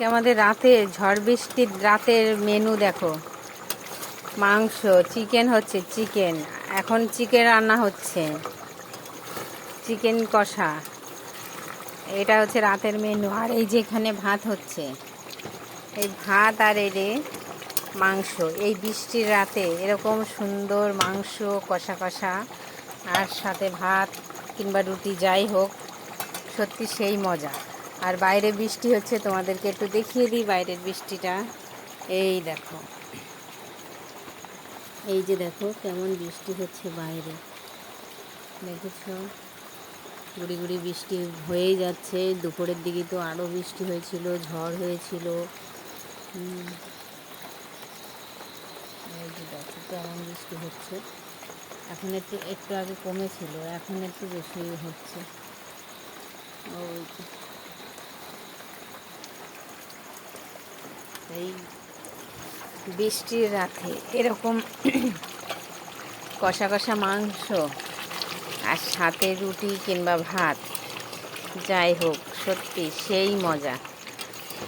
আমাদের রাতে ঝড় বৃষ্টির রাতের মেনু দেখো, মাংস, চিকেন হচ্ছে, চিকেন এখন চিকেন রান্না হচ্ছে, চিকেন কষা, এটা হচ্ছে রাতের মেনু। আর এই যে এখানে ভাত হচ্ছে, এই ভাত আর এই যে মাংস। এই বৃষ্টির রাতে এরকম সুন্দর মাংস কষা কষা আর সাথে ভাত কিংবা রুটি যাই হোক, সত্যি সেই মজা। আর বাইরে বৃষ্টি হচ্ছে, তোমাদেরকে একটু দেখিয়ে দিই বাইরের বৃষ্টিটা। এই দেখো, এই যে দেখো কেমন বৃষ্টি হচ্ছে বাইরে, দেখেছ? গুড়ি গুড়ি বৃষ্টি হয়েই যাচ্ছে। দুপুরের দিকে তো আরও বৃষ্টি হয়েছিল, ঝড় হয়েছিল। এই যে দেখো কেমন বৃষ্টি হচ্ছে। এখন একটু একটু আগে কমেছিল, এখন একটু বেশি হচ্ছে। ওই এই বৃষ্টির রাতে এরকম কষা কষা মাংস আর সাথে রুটি কিংবা ভাত যাই হোক, সত্যি সেই মজা।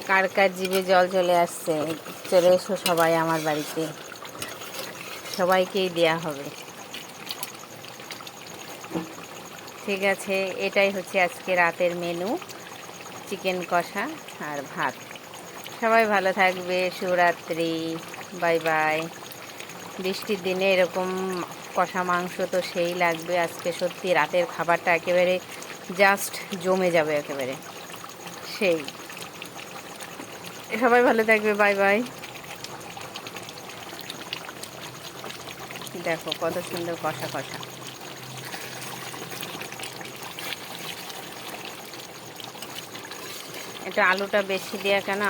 কার কার জিভে জল চলে আসছে, চলে এসো সবাই আমার বাড়িতে, সবাইকেই দেয়া হবে। ঠিক আছে, এটাই হচ্ছে আজকে রাতের মেনু, চিকেন কষা আর ভাত। সবাই ভালো থাকবে, শুভরাত্রি, বাই বাই। বৃষ্টির দিনে এরকম কষা মাংস তো সেই লাগবে আজকে, সত্যি রাতের খাবারটা একেবারে জাস্ট জমে যাবে একেবারে সেই। সবাই ভালো থাকবে, বাই বাই। দেখো কত সুন্দর কষা কষা। এটা আলুটা বেশি দেওয়া কেন,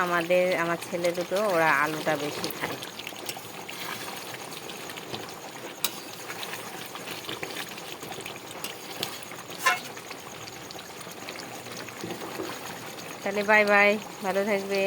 আমার ছেলে দুটো ওরা আলুটা বেশি খায়। তাহলে বাই বাই, ভালো থাকবে।